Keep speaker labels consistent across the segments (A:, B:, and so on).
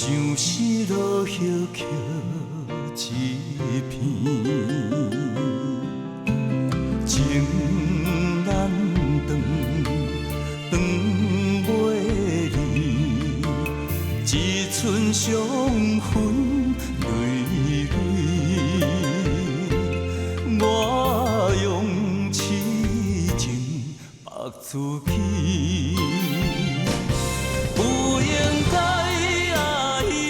A: 相思落叶曲一片，情难断，断袂离，一寸相分泪泪，我用痴情绑自己。 不应该爱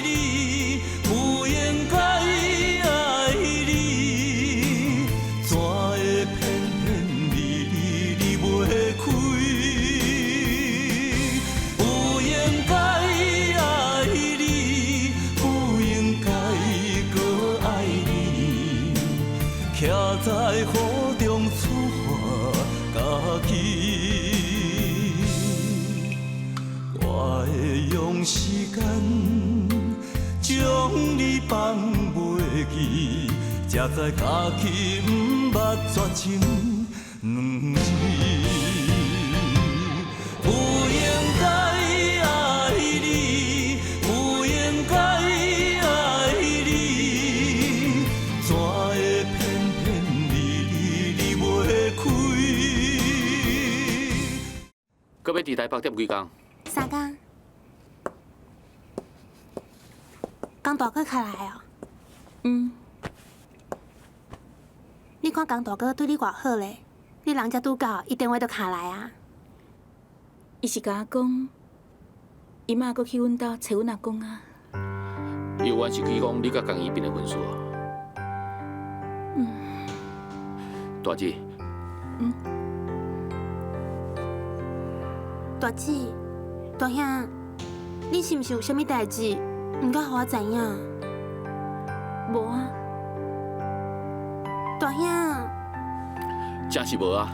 A: 你，不应该爱你，怎会偏偏你袂开？不应该爱你，不应该搁爱你，徛在雨中厝花家己。 我会用时间将你放袂记，才知家己毋捌绝情两字。不应该爱你，不应该爱你，怎会偏偏你袂开？
B: 搁要伫台北踮几工？
C: 三工，江大哥开来哦。你看江大哥对你偌好咧，你人才拄到，伊电话就卡来啊。
D: 伊是甲我讲，伊妈搁去阮兜找阮阿公啊。
B: 伊有原是去讲你甲江宜斌的婚事。大姐。
C: 大姐。 大兄，你是毋是有啥物代志，毋敢互我知影？
D: 无啊，
C: 大兄。
B: 真是无啊。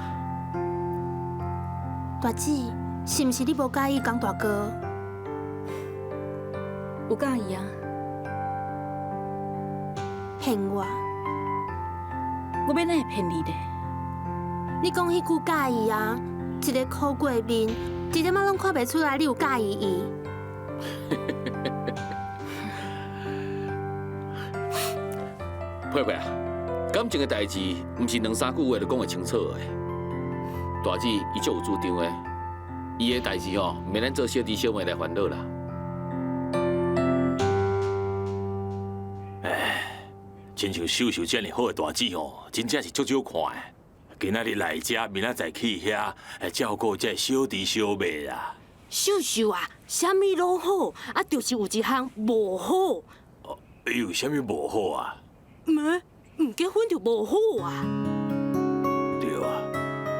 C: 大姐，是毋是你无介意江大哥？
D: 有介意啊？
C: 骗我？
D: 我要哪会骗你咧？
C: 你讲迄句介意啊，一个苦过面。 一点仔拢看袂出来，你有介意伊。
B: 佩佩啊，感情的代志，毋是两三句话就讲会清楚的。大姐伊足有主张的，伊的代志吼，免咱做小弟小妹来烦恼啦。
E: 哎，亲像秀秀这样好的大姐吼，真正是足少看的。 今仔日来遮，明仔载去遐，照顾这小弟小妹啦。
F: 秀秀啊，啥物拢好，啊，就是有一项无好。
E: 有啥物无好啊？
F: 唔结婚就无好啊。
E: 对啊，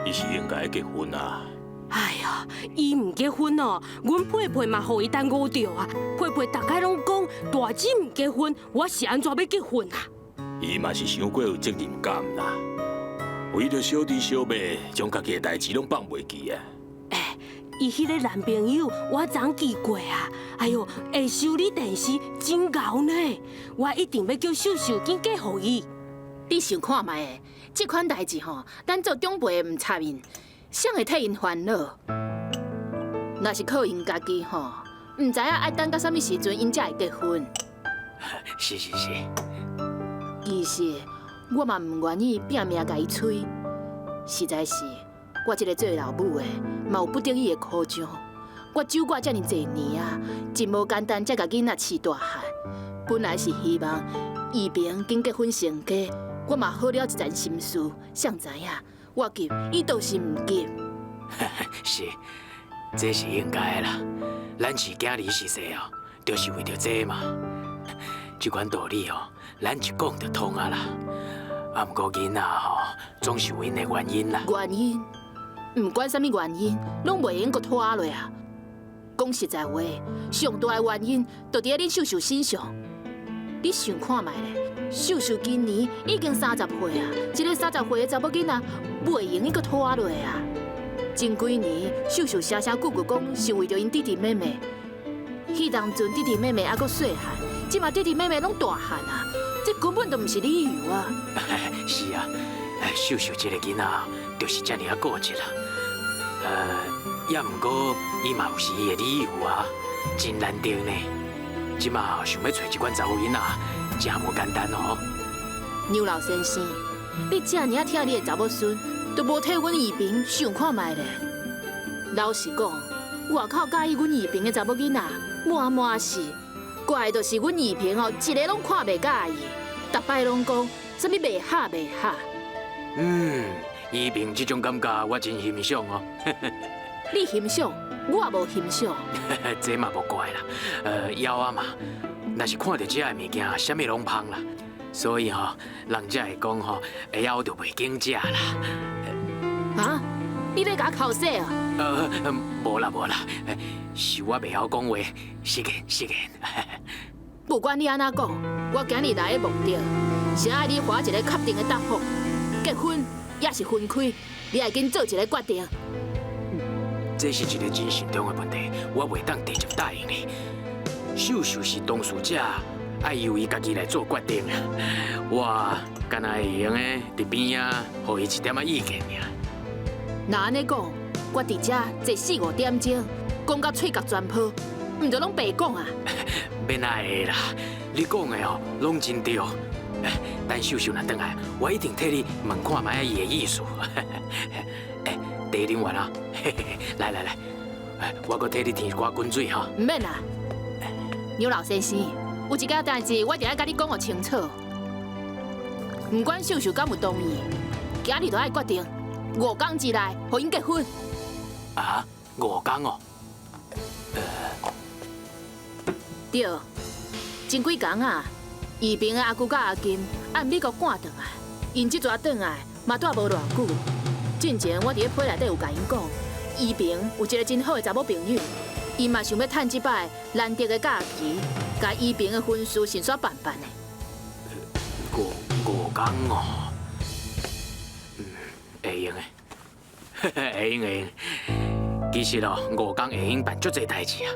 E: 伊是应该结婚啊。
F: 哎呀，伊唔结婚哦，阮佩佩嘛，互伊耽误着啊。佩佩大概拢讲大姐唔结婚，我是安怎要结婚啊？
E: 伊嘛是伤过有责任感啦。 为着小弟小妹，将家己的代志拢放袂记啊！
F: 哎，伊迄个男朋友我昨记过啊！哎呦，会修理电视真牛呢！我一定要叫秀秀紧嫁互伊。
G: 你想看卖诶，这款代志吼，咱做长辈的唔插因，谁会替因烦恼？若是靠因家己吼，唔知影爱等到啥物时阵因才会结婚。
E: 是。
G: 其实。 我嘛唔愿意拼命甲伊催，实在是我这个做老母的，嘛有不得已的苦衷。我守寡遮尔侪年啊，真无简单，才甲囡仔饲大汉。本来是希望宜平紧结婚成家，我嘛好了一件心事。谁知影我急，伊倒是唔急。
H: 是，这是应该的啦。咱是囝儿是谁哦，就是为着这嘛。这款道理哦，咱一讲就通啊啦。 啊，不过囡仔吼，总是有因的原因啦。
G: 原因，唔管啥物原因，拢袂用阁拖落啊。讲实在话，上大的原因，就伫咧恁秀秀身上。你想看卖咧，秀秀今年已经30岁啊，一个30岁的查某囡仔，袂用伊阁拖落啊。前几年，秀秀声声句句讲是为着因弟弟妹妹。迄当阵弟弟妹妹还阁细汉，即马弟弟妹妹拢大汉啊。 这根本就不是理由啊！
H: 是啊，秀秀这个囡仔就是这样固执啦。也毋过伊嘛有是伊的理由啊，真难定呢。即马想要找一款查某囡仔，真无简单哦。
G: 牛老先生，你这尔疼你的查某孙，都无替阮二平想看卖咧。老实讲，外口介意阮二平的查某囡仔，满是，怪就是阮二平哦，一个拢看袂介意，逐摆拢讲啥物袂合袂合。
H: 二平这种感觉我真欣赏哦。
G: 你欣赏，我也无欣赏。
H: 这嘛无怪啦，枵啊嘛，若是看到这的物件，啥物拢芳啦，所以吼，人才会讲吼，枵就袂经食啦。
G: 啊？你咧甲我口水啊？
H: 无啦，是我袂晓讲话，失言。
G: 不管你安怎讲，我今日来的目的是爱你花一个确定的答复，结婚也是分开，你爱紧做一个决定。
H: 这是一个真慎重的问题，我袂当直接答应你。秀秀是当事者，爱由伊家己来做决定。我敢若会用的伫边啊，互伊一点仔意见尔。
G: 那安尼讲，我伫遮坐4-5点钟，讲到喙角全破，毋就拢白讲啊？
H: 免安会啦，你讲的哦，拢真对。等秀秀若转来，我一定替你问看卖伊的意思。茶啉完啊，来，我搁替你添一寡滚水哈。
G: 唔免啦，牛老先生，有一件代志我一定要甲你讲个清楚。唔管秀秀敢有同意，今日就爱决定5天之内互因结婚。
H: 啊，5天哦？
G: 对，前几天啊，二平的阿姑甲阿金按美国赶转来，因即阵转来嘛住无偌久。进前我伫咧批内底有甲因讲，二平有一个真好的查某朋友，伊嘛想要趁即摆难得的假期，甲二平的婚事先煞办的。
H: 5天哦，会用的，会用。其实哦，5天会用办足侪代志啊。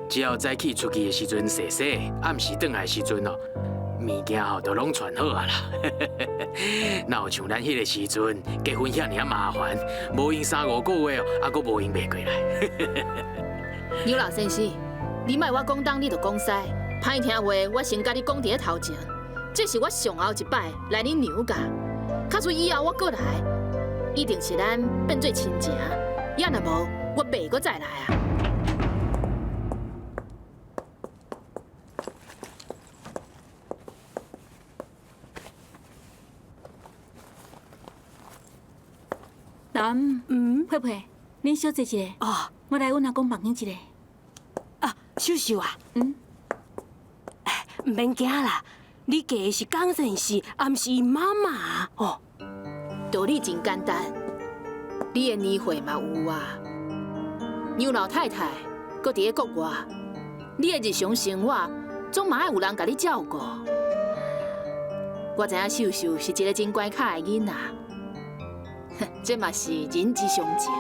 H: 只要早起出去的时阵洗洗，暗时转来的时阵哦，物件吼都拢传好啊啦。哪有像咱迄个时阵结婚遐尔麻烦，无用3-5个月哦，还阁无用袂过来。
G: 牛老先生，你莫我讲东，你就讲西，歹听话我先甲你讲伫咧头前，这是我上后一摆来恁娘家，假使以后我过来，一定是咱变做亲情，要若无我袂阁再来啊。
D: 佩佩，恁小姐一个。
F: 哦，
D: 我来阮阿公房间一个。
F: 啊，秀秀啊，唔免惊啦，你嫁的是江先生，而毋是伊妈妈哦。
G: 道理真简单，你的年岁嘛有啊，牛老太太搁伫咧国外，你的日常生活总嘛爱有人甲你照顾。我知影秀秀是一个真乖巧的囡仔。这嘛是人之常情。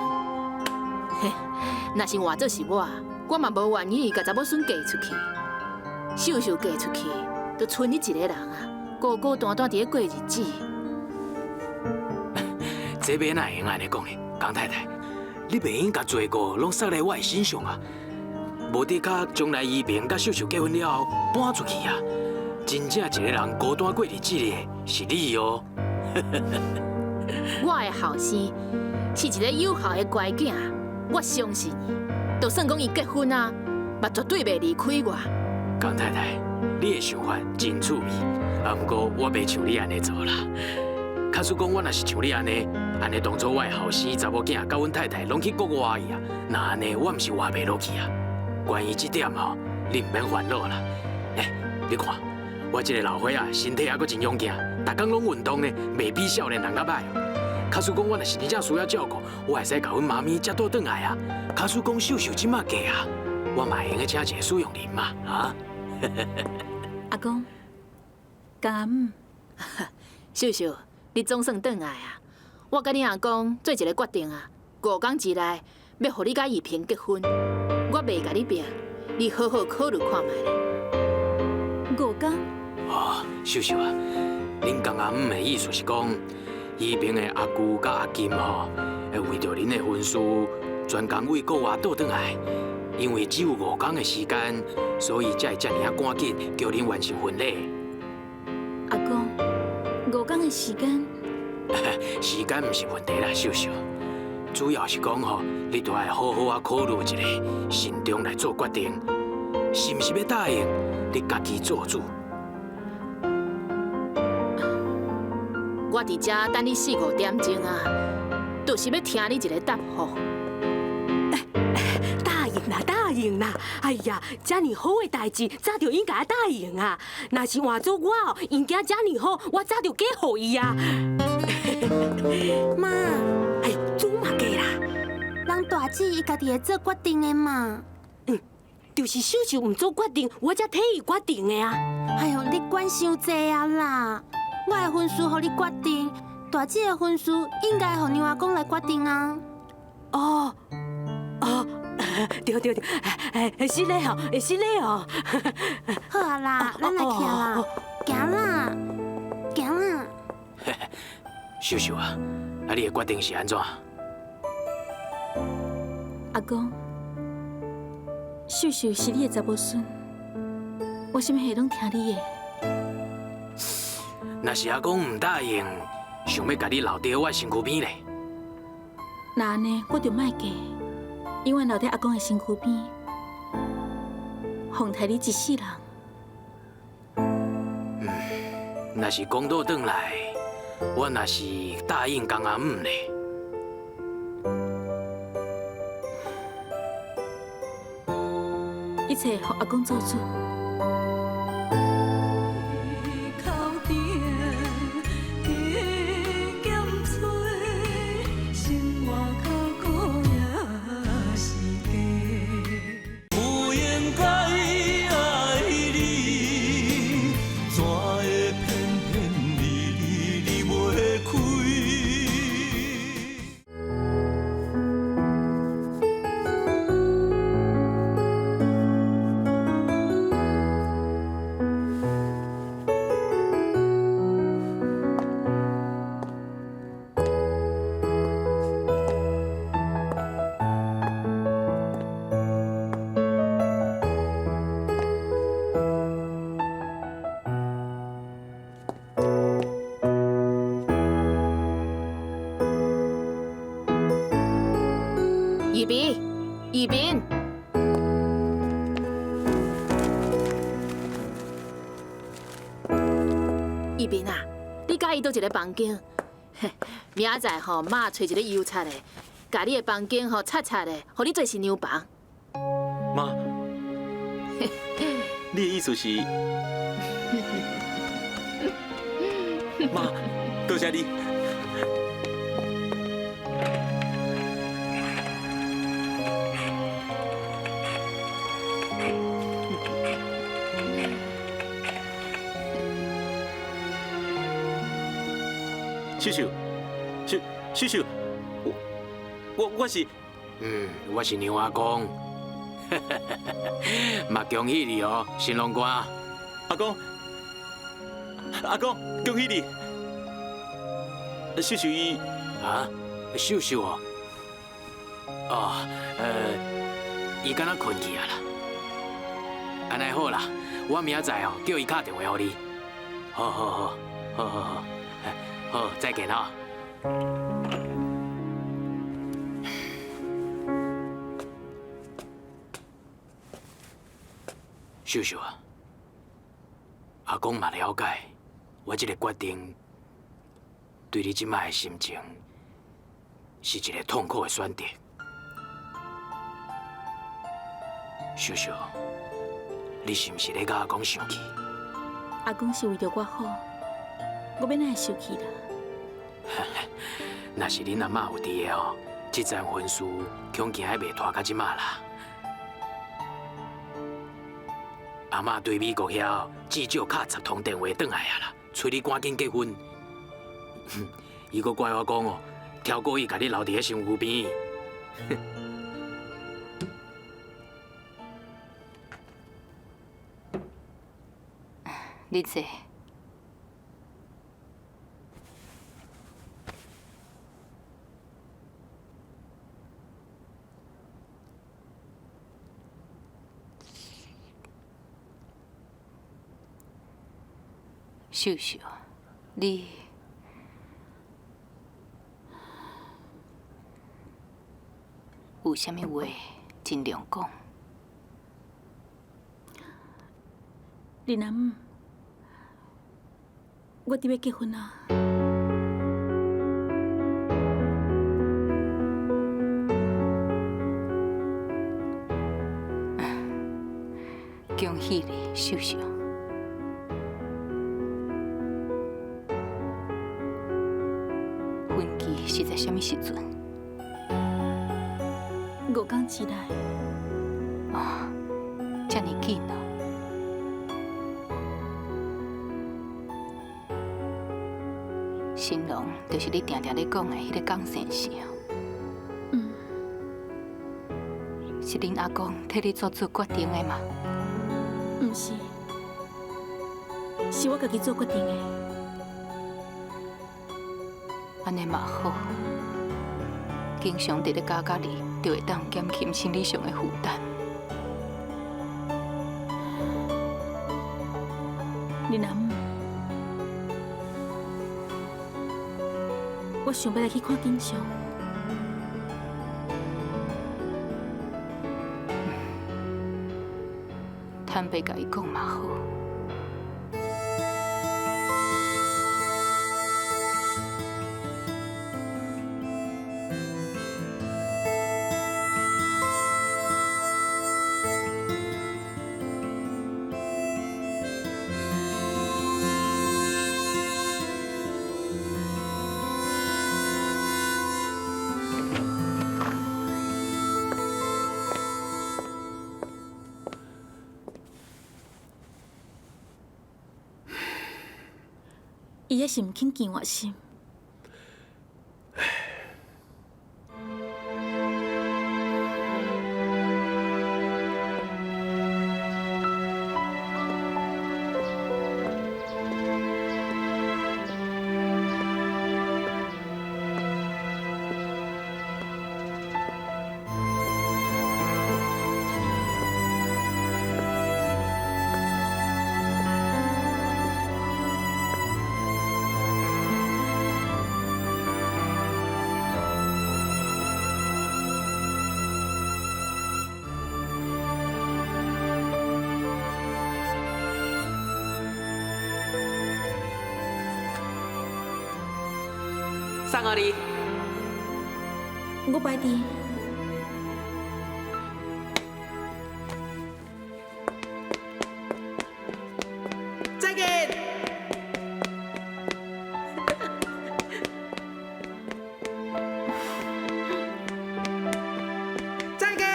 G: 若是换做是我嘛无愿意甲查某孙嫁出去。秀秀嫁出去，就剩你一个人啊，孤孤单单伫咧过日子。
H: 这边哪会用安尼讲呢？江太太，你袂用甲罪过拢撒在我的身上啊！无得卡将来二平甲秀秀结婚了后搬出去啊！真正一个人孤单过日子的是你哦。
G: 我的后生是一个有孝的乖囝，我相信伊。就算讲伊结婚啊，嘛绝对袂离开我。
H: 江太太，你的想法真趣味，啊，不过我袂像你安尼做啦。假使讲我若是像你安尼当初我的后生查某囝甲阮太太拢去国外去啊，那安尼我毋是活袂落去啊。关于这点吼，你毋免烦恼啦。你看我这个老伙仔身体还阁真勇健，逐工拢运动呢，袂比少年人较歹。假使讲我若是真正需要照顾，我会使甲阮妈咪接倒转来啊。假使讲秀秀即马嫁啊，我嘛会用请一个使用人嘛，啊？
D: 阿公，江阿姆，
G: 秀秀，你总算转来啊！我甲你阿公做一个决定啊，5天之内要互你甲二平结婚，我袂甲你逼，你好好考虑看卖咧。
D: 5天？
H: 哦，秀秀啊，恁江阿姆的意思是讲，二平的阿姑甲阿金吼，会为着恁的婚事，专工为国外倒转来，因为只有5天的时间，所以才会遮尔啊赶紧叫恁完成婚礼。
D: 阿公，5天的时间，
H: 时间毋是问题啦，秀秀。主要是讲吼，你都要好好啊考虑一下，慎重来做决定，是毋是要答应你家己做主？
G: 我伫遮等你4、5点钟啊，就是要听你一个答复。
F: 答应啦！哎呀，遮尔好的代志，早就应该答应啊！若是换做我哦，因囝遮尔好，我早就嫁予伊啊！
C: 妈，
F: 哎呦，做嘛嫁啦？
C: 人大姊伊家己会做决定的嘛。
F: 就是秀秀唔做决定，我才替伊决定的啊！
C: 哎呦，你管伤济啊啦！我的婚事互你决定，大姊的婚事应该互娘阿公来决定啊。
F: 哦，对，是嘞哦，是嘞哦。
C: 好啊啦，咱来徛啦，行啦，行啦。
H: 秀秀啊，你的决定是安怎？
D: 阿公，秀秀是你的查某孙，我什么事拢听你的。
H: 若是阿公唔答应，想要甲你留伫我身躯边咧。
D: 那安尼，我就莫嫁，永远留在阿公的身躯边，奉替你一世人。
H: 若是公倒转来，我若是答应江阿姆咧。
D: 一切互阿公做主。
A: 不应该爱你，怎会偏偏离袂开？
G: 宜宾，宜宾啊，你甲伊倒一个房间，明仔载吼，妈找一个油漆的，甲你的房间吼擦擦的，互你做新娘房。
E: 妈，你的意思是？妈，多谢你。秀秀，我是，
H: 我是娘阿公，嘛恭喜你哦，新郎官。
E: 阿公，恭喜你。秀秀伊
H: 啊，秀秀哦，伊敢若困去啊啦。安尼好啦，我明仔载哦叫伊打电话给你。好，再见哦。秀秀啊，阿公嘛了解我这个决定，对你即摆的心情是一个痛苦的选择。秀秀，你是不是咧甲阿公生气？
D: 阿公是为着我好，我要哪会生气啦？
H: 若是恁阿嬷有伫的哦，这桩婚事恐惊还袂拖到即马啦。阿嬷对美国遐至少敲10通电话转来啊啦，催你赶紧结婚。伊阁怪我讲哦，挑故意甲你留伫咧身躯边。
G: 你坐。
I: 秀秀，你有啥物话尽量讲。
D: 丽南，我伫要结婚啊！
I: 恭喜你，秀秀。婚期是在什么时阵
D: 5天之内。
I: 哦，这么紧哦。新郎就是你定定咧讲的迄个江先生。
D: 嗯。
I: 是恁阿公替你做决定的吗？
D: 毋是，是我家己做决定的。
I: 安尼嘛好，经常伫咧家里，就会当减轻心理上的负担。
D: 丽南，我想要来去看景象。
I: 坦白甲伊讲嘛好。
D: 伊也是毋肯见我心。
H: 送互你。
D: 我摆伫。
H: 再见。再见。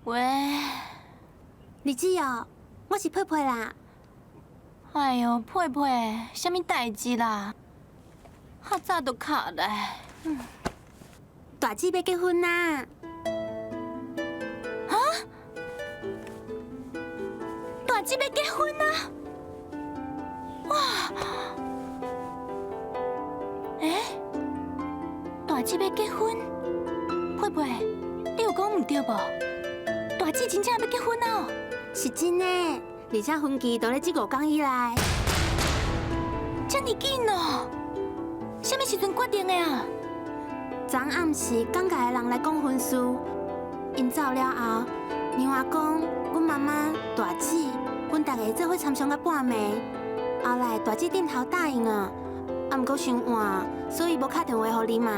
I: 喂，
C: 日子哦，我是佩佩啦。
I: 哎哟，佩佩，什么代志啦？较早就卡来。
C: 大姊要结婚啦！
I: 啊？大姊要结婚啊？哇！大姊要结婚？佩佩，你有讲唔对无？大姊真正要结婚哦？
C: 是真的。而且婚期都咧这5天以内。
I: 这么紧哦？什么时阵决定的啊？
C: 昨暗时讲家的人来讲婚事，因走了后，娘阿公、阮妈妈、大姊，阮大家做伙参详到半暝。后来大姊点头答应啊，啊毋过伤晚，所以无打电话互你嘛。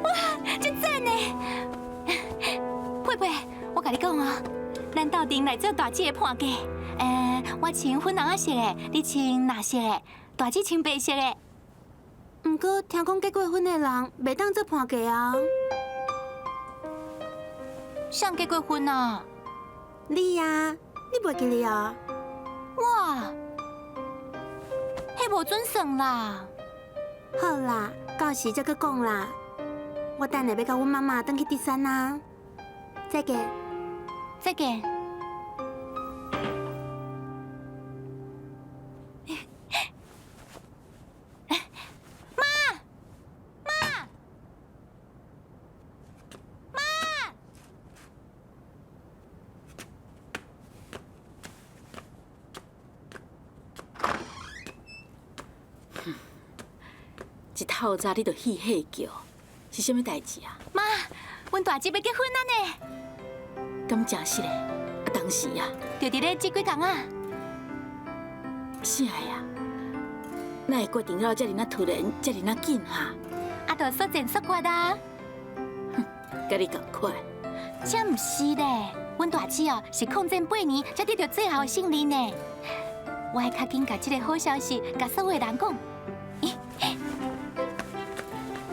I: 哇，真赞呢！佩佩，我甲你讲啊，咱斗阵来做大姊的伴嫁。我穿粉红色的，你穿蓝色的，大姊穿白色的。
C: 毋过听讲结过婚的人袂当做伴嫁啊。
I: 谁结过婚啊？
C: 你啊，你袂记哩啊？
I: 我，迄无准算啦。
C: 好啦，到时再搁讲啦。我等下要甲阮妈妈转去第三啊。再见。
I: 再见。
D: 一透早你就喜喜叫，是啥物代志啊？
I: 妈，阮大姊要结婚啊呢！
D: 敢真实嘞？啊，当时啊，
I: 就伫咧这几天啊。
D: 啥呀？哪会决定了遮尔那突然，遮尔那紧哈？
I: 啊，就说前说决啊。
D: 甲你共款。
I: 这毋是咧，阮大姊哦是抗战8年才得到最后的胜利呢。我会较紧甲这个好消息甲所有人讲。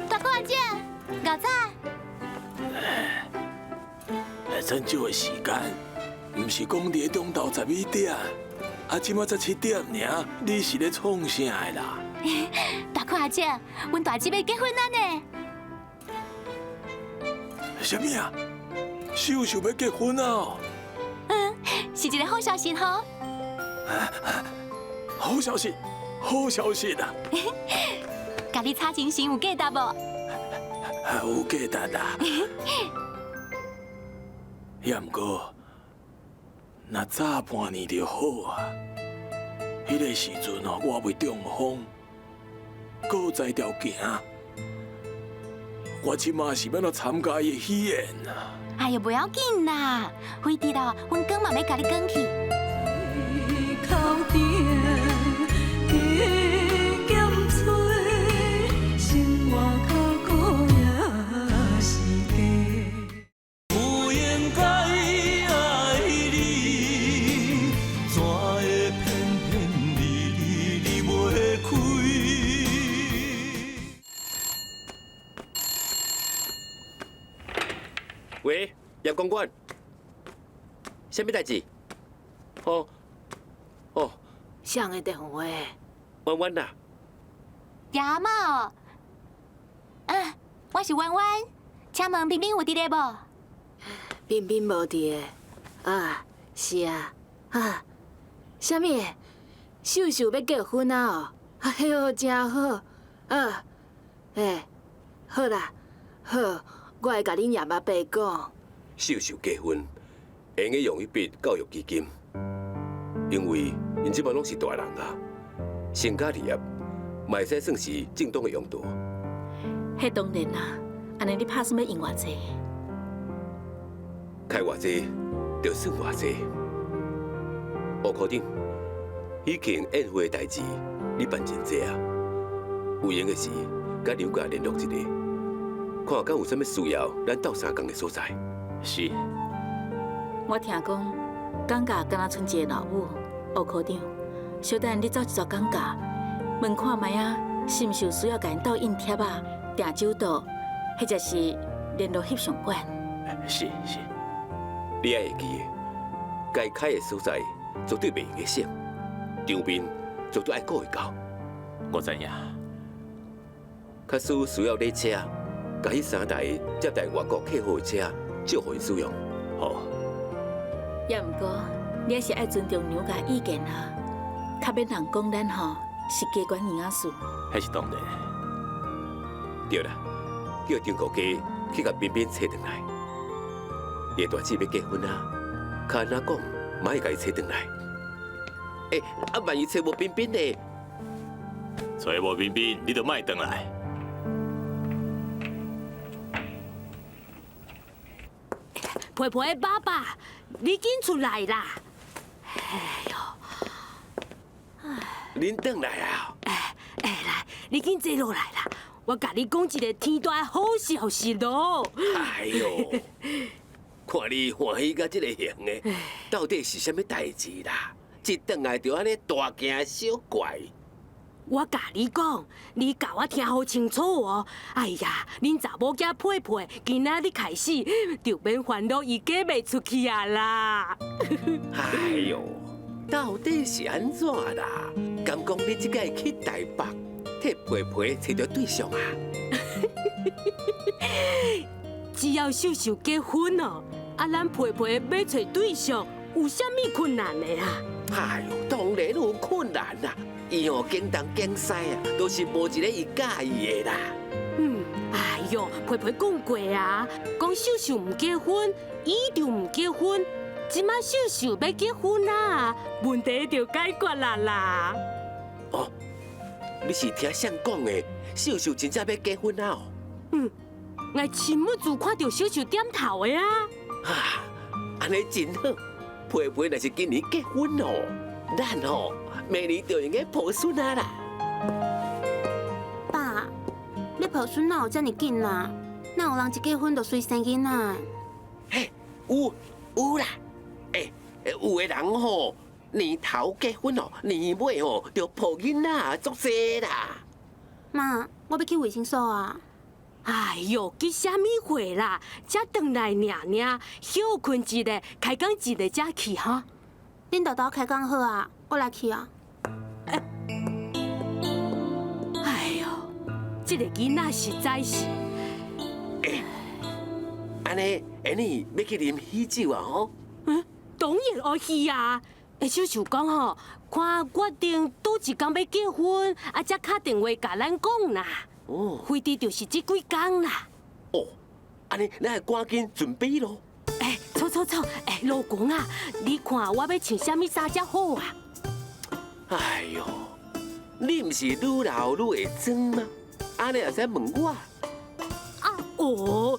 I: 大哥阿姐，牛仔。
E: 真少的时间，毋是讲伫中昼12点，啊，即马才7点尔，你是咧创啥的啦？
I: 大哥阿姐，阮大姊要结婚啊呢！
E: 什么啊？秀秀要结婚啊？
I: 是一个好消息吼。
E: 好消息，好消息啊！
I: 甲你查情形有价值无？
E: 有价值啦。也毋过，若早半年就好啊。迄个时阵哦，我未中风，搁在条行，我即马是要来参加伊的喜宴啊。
I: 哎呀，不要紧啦，回滴咯，阮哥嘛要甲你讲去。
J: 喂，杨公馆，什么代志？哦，
F: 谁的电话？
J: 弯弯呐。
I: 亚妈，我是弯弯，请问冰冰有伫咧无？
F: 冰冰无伫的。啊，是啊，什么？秀秀要结婚啊？哦，哎呦，真好。好啦，好。我会甲恁爷妈爸讲，
J: 秀秀结婚，会用用一笔教育基金，因为因即摆拢是大人啊，成家立业，嘛会使算是正当的用途。
D: 迄当然啦，安尼你拍算要用偌济？
J: 开偌济，就算偌济。乌科长，以前宴会的代志，你办真济啊？有闲的时，甲刘家联络一下。看敢有啥物需要，咱斗相共的所在。
E: 是。
D: 我听讲，港家敢若剩一个老母，吴科长，小等你走一撮港家，问看卖啊，是毋是有需要甲因斗印贴啊、订酒道，或者是联络翕相馆？
E: 是。
J: 你爱会记的，该开的所在绝对袂用个省，场面绝对爱顾会到。
E: 我知影。
J: 假使需要礼车。甲迄3台接待外国客户的车借互伊使用。
E: 好。
D: 也毋过，你还是爱尊重娘家意见啊，较免人讲咱吼是家管儿仔事。
E: 迄是当然。
J: 对啦，叫张国家去甲彬彬找回来。伊大姊要结婚啊，看安怎讲马会甲伊找转来。万一找无彬彬呢？
E: 找无彬彬，你就莫转来。
F: 培培爸爸，你紧出来啦！哎呦，
J: 恁转来啊！
F: 来，你紧坐落来啦！我甲你讲一个天大的好消息咯！
J: 哎呦，看你欢喜到这个型的，到底是啥物代志啦？一转来就安尼大惊小怪。
F: 我甲你讲，你甲我听好清楚哦！哎呀，恁查某囝佩佩，今仔日开始就免烦恼伊嫁袂出去啊啦！
J: 哎呦，到底是安怎啦？敢讲你即摆去台北替培培找到对象啊？
F: 只要秀秀结婚哦，咱佩佩要找对象，有啥物困难的啊？
J: 哎呦，当然有困难啦！伊经东经西啊，都是无一个伊介意的啦。
F: 哎呦，佩佩讲过啊，讲秀秀唔结婚，伊就唔结婚。即摆秀秀要结婚啊，问题就解决啦。
J: 哦，你是听谁讲的？秀秀真正要结婚啊？
F: 我亲目睭看到秀秀点头的啊！
J: 安尼真好。培培若是今年结婚哦，咱明年就应该抱孙啊啦。
C: 爸，你抱孙哪有这么紧啦？哪有人一结婚就随生囡仔？
J: 嘿，有啦。有的人年头结婚年尾就抱囡仔足济啦。
C: 妈，我要去卫生所啊。
F: 哎呦，去啥物会啦？才转来尔，休困一下，开工一下才去哈。
C: 恁豆豆开工好啊，我来去啊。
F: 哎呦，这个囡仔实在是……
J: 安尼，你要去啉喜酒啊？
F: 当然要去啊！秀秀讲看决定倒一天要结婚，才打电话甲咱讲啦。飞机就是这几天啦。
J: 安尼咱赶紧准备咯。
F: 错，老公啊，你看我要穿啥物衫才好啊？
J: 哎呦，你唔是愈老愈会装吗？安尼也使问我？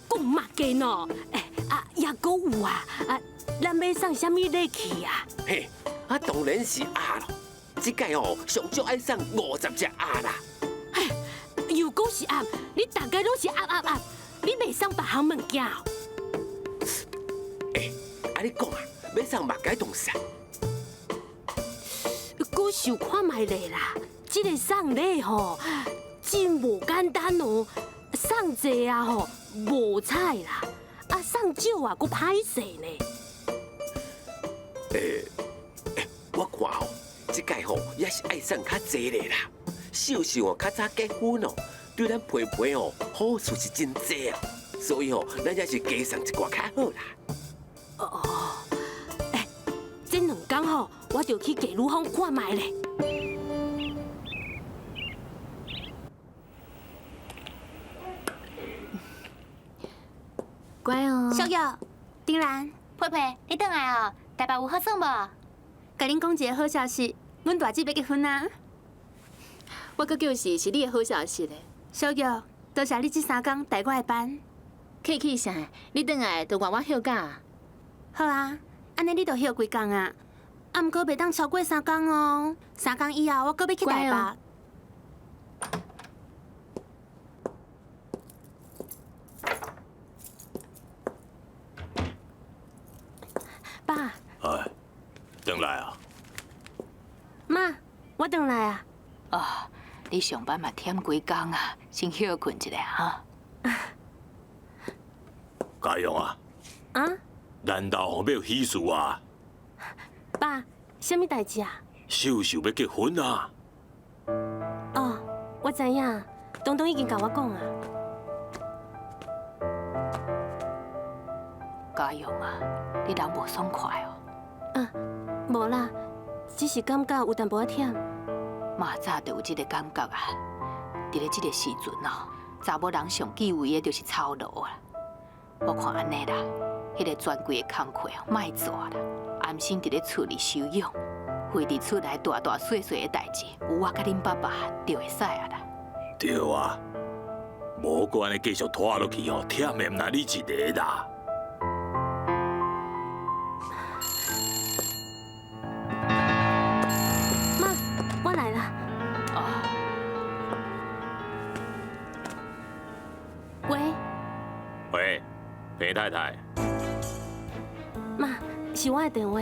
F: 讲嘛嘅喏，也阁有啊，咱要送啥物礼去啊？
J: 嘿，当然是鸭咯。这届上少爱送50只鸭啦。
F: 又讲是鸭，你大概拢是鸭，你袂送别项物件？
J: 你讲啊，要送目解冻伞？
F: 我想看卖咧啦，这个送礼真无简单哦，送济啊无彩啦，送少啊，佫歹势呢。
J: 我看这届也是爱送较济咧啦。秀秀较早结婚对咱培培好处是真济啊，所以咱也是加送一寡较好啦。
F: 这2天我就去给女方看卖咧。
I: 乖哦。
C: 小玉、丁兰，
I: 佩佩，你倒来哦，台北有好耍无？
C: 甲恁讲一个好消息，阮大姐要结婚啊！
G: 我阁叫是你的好消息咧。
C: 小玉，多谢你这3天带我的班。
G: 客气啥？你倒来就换我休假。
C: 好啊，安尼你就休几天啊？毋过袂当超过3天哦。3天以后我阁要去台北。爸。
E: 转来啊！
F: 妈，我转来啊。
K: 你上班嘛忝几工啊，先休困一下哈。
E: 家用啊！难道要喜事啊？
F: 爸，什么代志啊？
E: 秀秀要结婚啊！
F: 我知影，东东已经甲我讲啊。
K: 家用啊，你人无爽快哦。
F: 无啦，只是感觉有淡薄仔忝。
K: 嘛早就有这个感觉啊！伫咧这个时阵查某人上忌讳的就是操劳啊。我看安尼啦，迄个专柜的工课莫做啦，安甘心伫咧厝里休养，为伫厝内大大细细的代志，有我甲恁爸爸就会使啊啦。
E: 对啊，无管你继续拖落去哦，忝的毋那你一个啦。
F: 妈，我来了。喂，
E: 喂，裴太太。
F: 妈，是我的电话。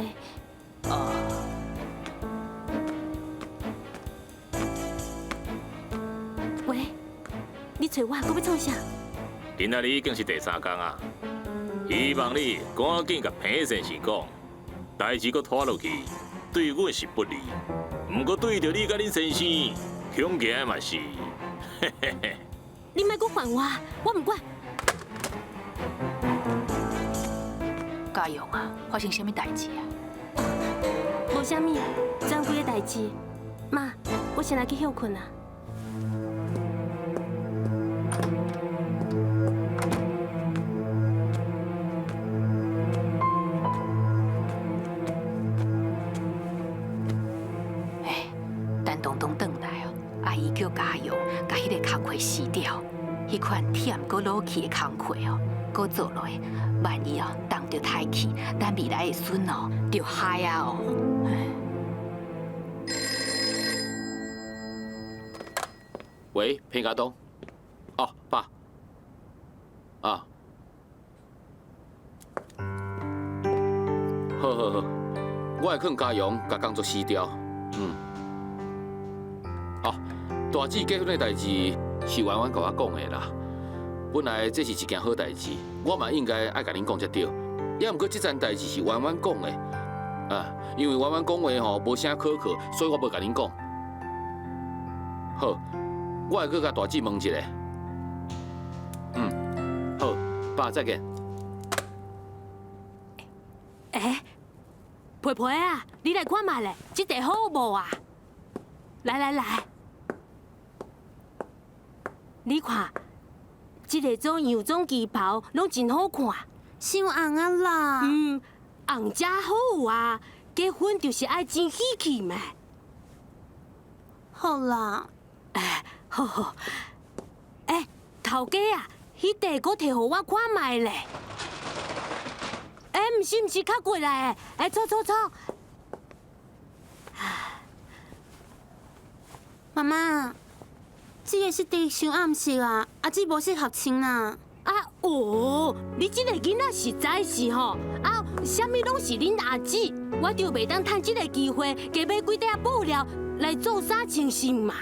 F: 喂，你找我，搁要创啥？
E: 今仔日已经是第3天啊，希望你赶紧甲裴先生讲，代志搁拖落去，对阮是不利。毋过对着你甲恁先生，恐惊嘛是，嘿嘿嘿。
F: 你莫搁烦我，我唔管。
K: 家勇啊，发生什么代志啊？
F: 无啥物，正规的代志。妈，我先来去休困啊。
K: 等东东转来哦，阿姨叫家勇甲迄个工课撕掉，迄款忝搁老气的工课哦，搁做落，万一哦动着太气，咱未来的孙哦就害啊哦。
B: 喂，裴家东。哦，爸。啊。好好好，我会劝家勇甲工作辞掉。哦，大姊结婚的代志是婉婉甲我讲的啦。本来这是一件好代志，我嘛应该爱甲恁讲才对。也毋过这件代志是婉婉讲的，因为婉婉讲话吼无啥可靠，所以我无甲恁讲。好，我会去甲大姊问一下。好，爸再见。
F: 培培啊，你来看卖咧，这地好无啊？来，你看，这个种洋装旗袍拢真好看，
C: 伤红啊啦！
F: 红才好啊，结婚就是爱真喜气嘛。
C: 好啦，
F: 好，头家啊，迄地搁摕互我看卖咧。毋是较过来的，坐。
C: 妈妈，这个是地伤暗色啊，阿姊无适合穿啊。
F: 你这个囡仔实在是吼，啥物拢是恁阿姊，我就袂当趁这个机会，加买几块布料来做衫穿是嘛？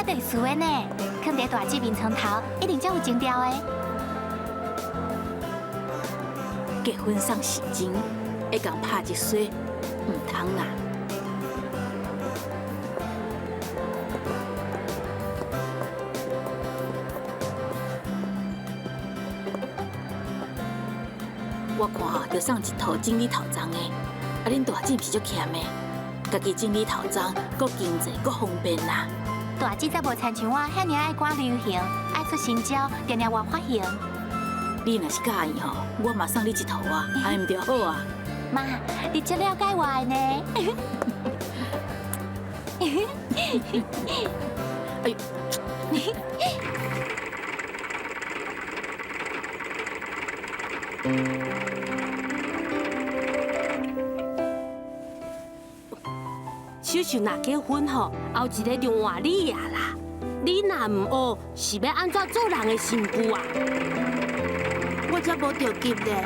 I: 特殊的呢，放在大姊面床头，一定才有情调的。
D: 结婚送喜金，会共拍一水，唔通啊！我看吼，着送一套整理头装的，恁大姊毋是足欠的，家己整理头装，搁经济，搁方便啦。
I: 大姊则无亲像我遐尔爱赶流行，爱出新招，定定换发型。
D: 你若是介意吼，我嘛送你一套啊，安尼毋着好啊？
I: 妈，你真了解我的呢。
D: 哎呦！
F: 秀秀若结婚吼，后一个就换你呀啦。你若唔学，是要安怎做人的媳妇啊？
C: 我才无着急咧。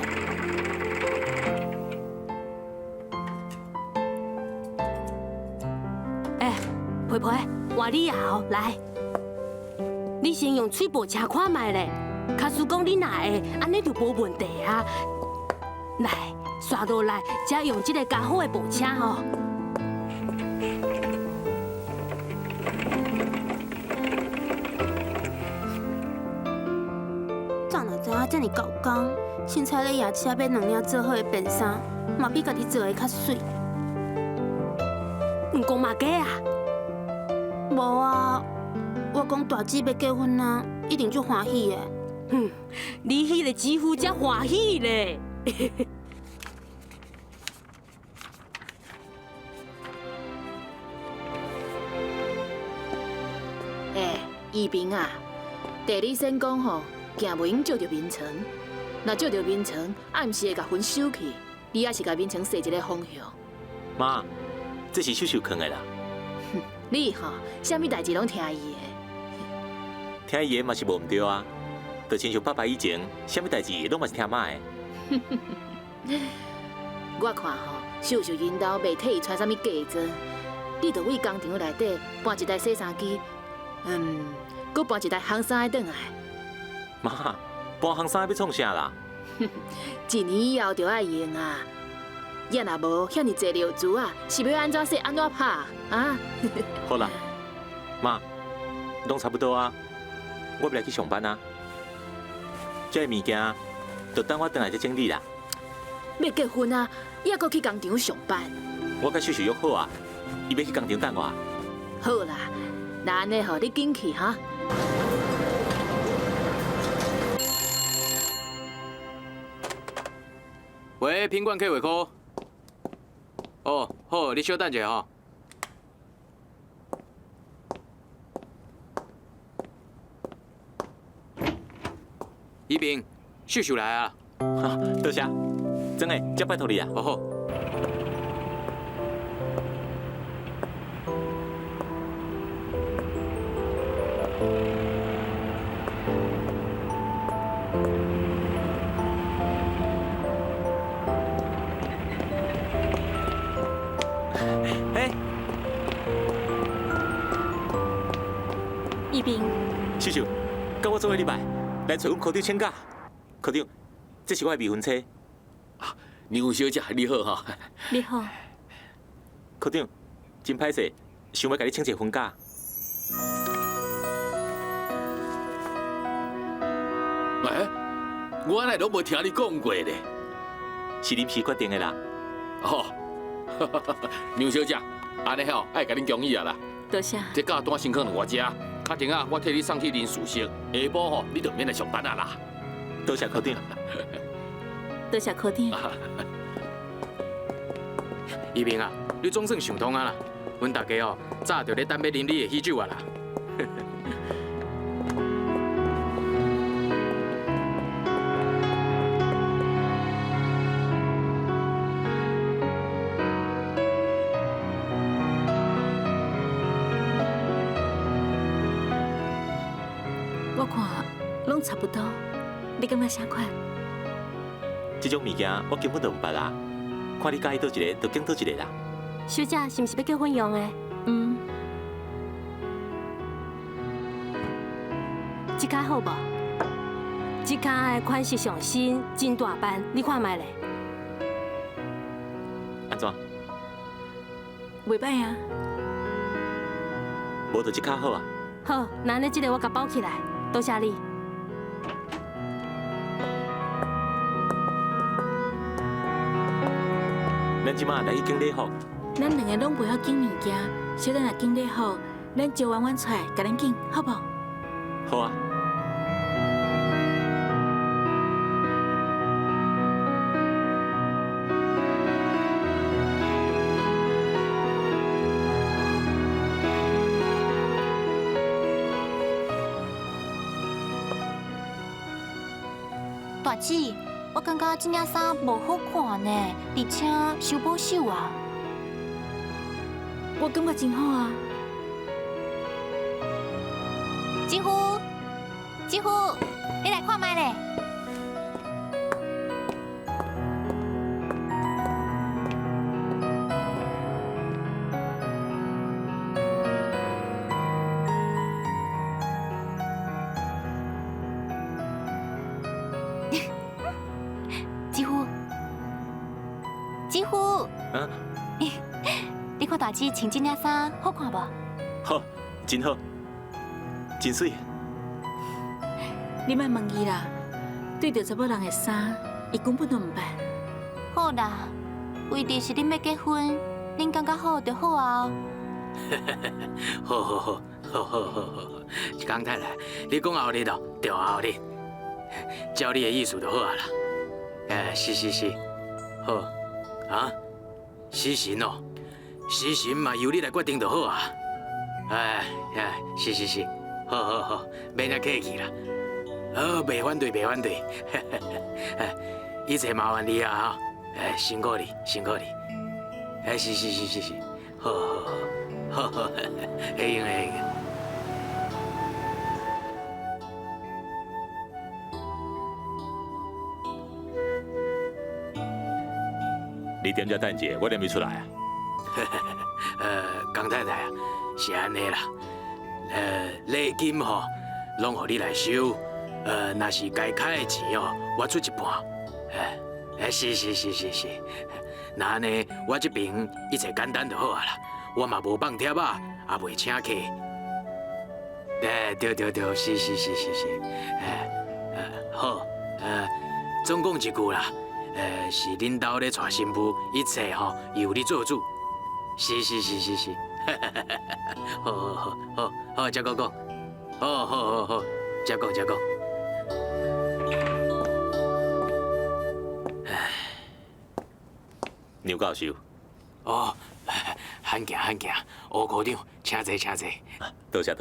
F: 培培，换你后来，你先用嘴部车看卖咧。假使讲你若会，安尼就无问题啊。来，刷落来，才用这个较好的步车吼。
C: 早若知影遮尔高工，凊彩咧夜车买2领做好的便衫，嘛比家己做的较水。
F: 毋讲嘛假啊？
C: 无啊，我讲大姊要结婚啊，一定足欢喜的。
F: 你迄个姊夫才欢喜咧。
G: 宜平啊，第二先讲吼，行袂用借着眠床，若借着眠床，暗时会甲分收去，你也是甲眠床设一个方向。
E: 妈，这是秀秀坑的啦。
G: 你吼，啥物代志拢听伊的。
E: 听伊的嘛是无毋对啊，就亲像爸爸以前，啥物代志拢嘛是听妈的。
G: 我看吼，秀秀因兜袂替伊穿啥物嫁妆，你着为工厂内底搬一台洗衫机，搁搬一台烘衫的转来。
E: 妈，搬烘衫要创啥啦？
G: 一年以后就要用啊！也若无遐尼济料珠啊，是要安怎洗安怎拍啊？
E: 好啦，妈，拢差不多啊，我要来去上班啊。这个物件，就等我回来再整理啦。
G: 要结婚啊，也搁去工厂上班。
E: 我甲秀秀约好啊，伊要去工厂等我。
G: 好啦，那安尼吼，你紧去哈。
H: 喂，品管客户科。哦，好，你稍等者吼。宜平，秀秀来啊！
E: 哈，多谢，真诶，真拜托你啊。
H: 好好。
D: 宜平，
E: 秀秀，跟我做伙礼拜，来找阮科长请假。科长，这是我的未婚妻。
B: 牛小姐，你好哈。
D: 你好。
E: 科长，真歹势，想要甲你请一个婚假。
B: 我安尼拢无听你讲过咧，
E: 是临时决定的啦。
B: 哦，牛小姐，安尼吼爱甲恁恭喜啊啦。
D: 多谢。
B: 这假单先放我遮，确定啊，我替你送去恁宿舍，下晡吼你就免来上班啊啦。
E: 多谢科长。
D: 多谢科长。
H: 宜平啊，你总算想通啊啦，阮大家哦，早就咧等要啉你的喜酒啊啦。
D: 我看拢差不多，你感觉啥款？
E: 这种物件我根本就唔捌啦，看你介意倒一个，就拣倒一个啦。
F: 小姐是毋是要结婚用的？这卡好无？这卡的款式上新，真大版，你看卖咧。
E: 安怎？
D: 袂歹啊。
E: 无就这卡好啊。
F: 好，那安尼这个我甲包起来，多谢你。
E: 咱即马来去经礼服。
D: 咱两个拢不晓拣物件，小等若拣礼服，咱招婉婉出来，甲咱拣，好不？
E: 好啊。
I: 大姊，我感觉这件衫无好看呢，而且收保守啊。
D: 我感觉真好啊。
I: 吉虎，吉虎，你来看麦咧。吉虎，吉虎，
E: 啊，
I: 你看大姊穿这件衫好看无？
E: 好，真好，真水。
D: 你莫问伊啦，对着查某人的衫，伊根本都唔捌。
I: 好啦，为的是恁要结婚，恁感觉好就好啊。
H: 好，江太太，你讲后日哦，就后日，照你的意思就好啊啦。是，好啊，死神哦，死神嘛由你来决定就好啊。是，好，免遐客气啦。袂反对，一切麻烦你啊哈，辛苦你。是，好，会用。
E: 你踮遮等者，我念未出来啊。
H: 江太太啊，是安尼啦。礼金吼，拢互你来收。若是该开的钱哦，我出一半。是。那安尼，我这边一切简单就好啊啦。我嘛无放贴啊，也袂请客。对，是。好，总共一句啦。是恁兜咧娶新妇，一切吼由你做主。是，好，再讲，好，再讲。
E: 牛教授，
H: 哦，罕见，吴科长，请坐。
E: 多谢。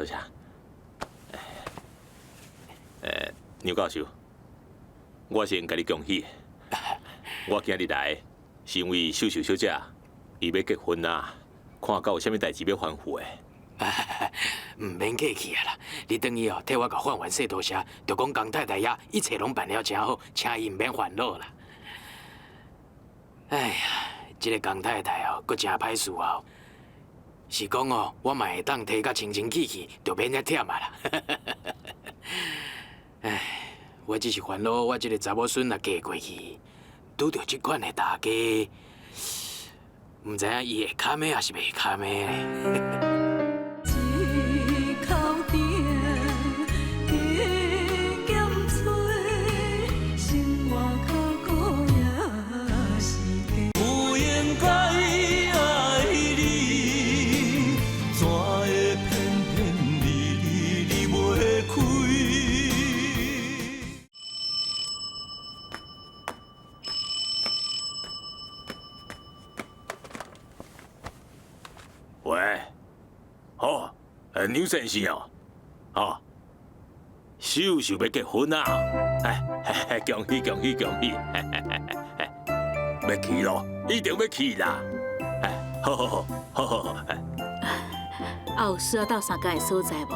E: 牛教授，我先甲你恭喜。我今日来是因为秀秀小姐伊要结婚啊，看到有啥物代志要吩咐的。
H: 唔免客气啊啦，你等于哦替我甲范完说多谢，就讲江太太呀，一切拢办了真好，请伊唔免烦恼啦。哎呀，这个江太太哦，佫真歹伺候，是讲哦，我嘛会当提甲清气，就免遐忝啊啦。哎，我只是烦恼，我这个查某孙若嫁过去。拄到这款的大家，唔知影伊会卡咩，还是袂卡咩呢？
A: 不应该爱你，怎会偏偏你袂开？
E: 喂，好，牛先生哦，秀秀要结婚啊！恭喜！要去咯，一定要去啦！好。
D: 有需要到三间的所在无？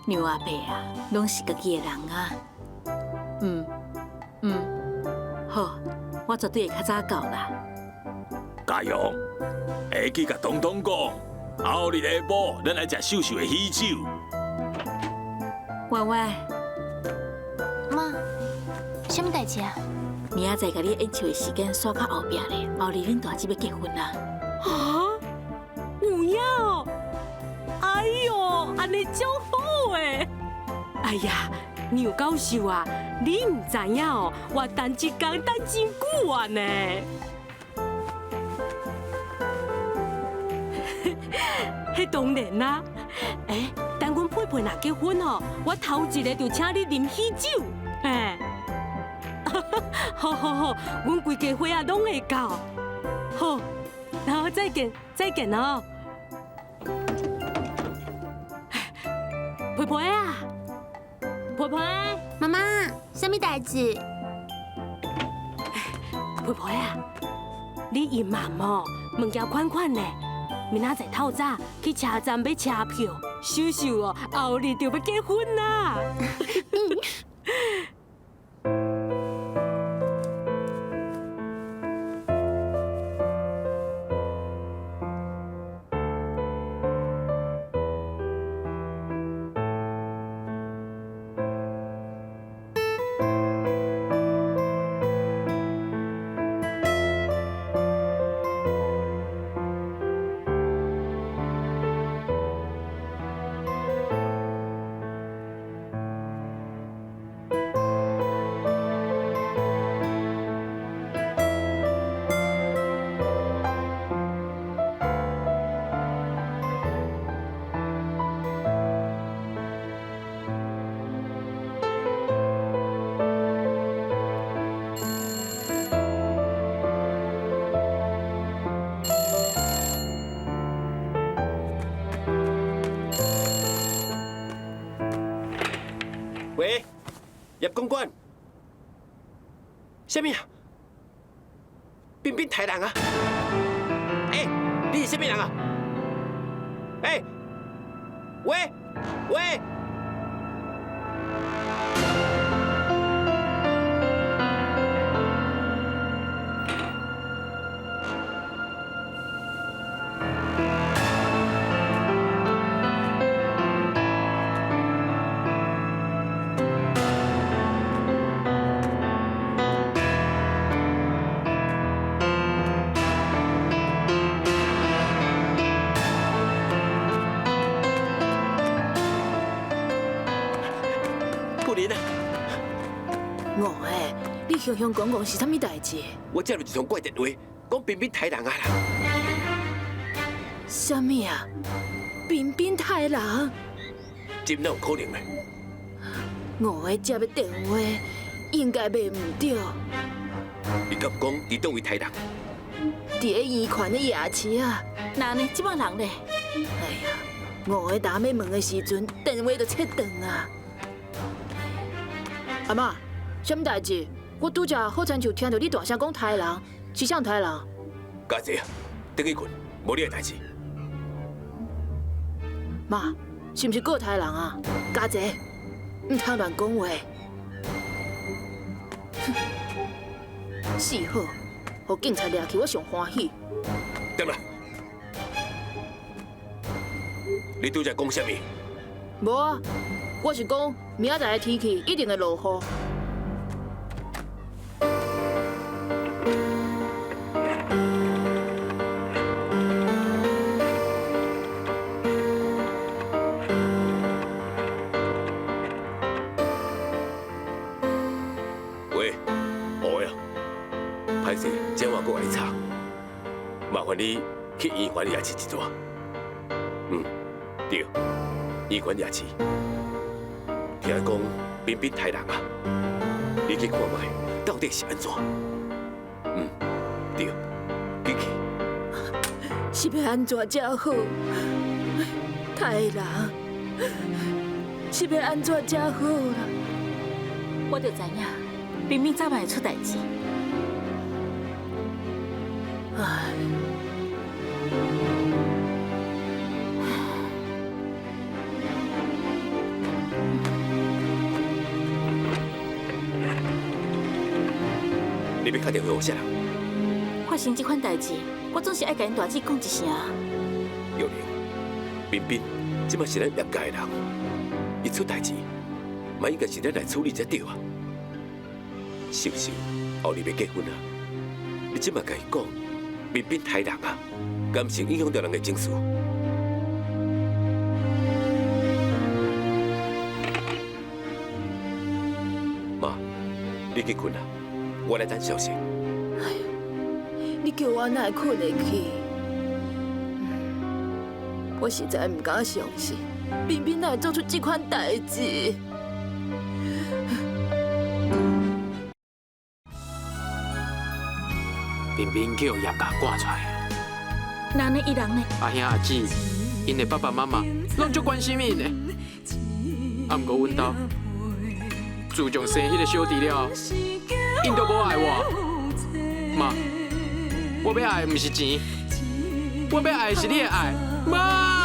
D: 牛阿伯啊，拢是家己的人啊。好，我绝对会较早到啦。
E: 加油！下去甲东东讲，后日下晡咱来食秀秀的喜酒。
D: 歪，
I: 妈，什么代志啊？
D: 明仔载甲你演唱的时间刷到后壁咧，后日恁大姊要结婚啦。
F: 有影哦！哎呦，安尼真好诶！哎呀，牛教授啊，你唔知影哦，我等一天等真久啊呢。迄当然啦，等阮佩佩若结婚哦，我头一个就请你啉喜酒，好，阮规家伙仔拢会到，好，然后再见哦。佩佩啊，佩佩，
C: 妈妈，什么代志？
F: 佩佩啊，你姨妈哦，物件款款呢，明仔载透早去车站买车票，秀秀哦，后日就要结婚啦。
J: 喂，叶公馆，什么啊？彬彬台人啊？你是什么人啊？喂，布林啊！
G: 你雄雄讲是啥物代志？
J: 我接到一通怪电话，讲彬彬台人啊啦。
G: 啥物啊？彬彬太人？
J: 真哪有可能的？
G: 接的电话应该袂唔对。
J: 你敢讲你当为台人？
G: 伫咧医权的夜市啊！
D: 那呢？即摆人呢？
G: 哎呀，打要问的时阵，电话就切断啊！阿妈，什么代志？我拄则好亲像听到你大声讲台人，是啥台人？
J: 家姐啊，等去困，无你的代志。
G: 妈，是毋是个台人啊？家姐，唔通乱讲话。是好，互警察抓去，我上欢喜。
J: 对啦，你拄则讲什么？
G: 无啊，我是讲明仔载的天气一定会落雨。
J: 喂，哦呀，歹势，这我过来查，麻烦你去医院夜市一转。对，医院夜市。听讲彬彬台人啊，你去看卖，到底是安怎？对，你去。
G: 是要安怎才好？台人是要安怎才好啦？
D: 我就知影，彬彬早晚会出代志。
G: 唉。
J: 你要打电话给啥人？
D: 发生这款代志，我总是爱甲因大姐讲一声。
J: 有灵，彬彬，这嘛是咱业界的人，一出代志，嘛应该是咱来处理才对啊。是不是？后日要结婚啊？你这嘛甲伊讲，彬彬台人啊，敢是影响到人的情绪？妈，你去困啊，我来等消息。
G: 哎呀，你叫我哪会困得去？我实在唔敢相信，彬彬哪会做出这款代志。
H: 彬彬叫叶家赶出来啊！
D: 那呢，伊人呢？
H: 阿兄阿姊，因的爸爸妈妈拢足关心伊呢。啊，毋过阮兜自从生迄个小弟了后，因都无爱我。妈，我要爱的不是钱，我要爱的是你的爱，妈。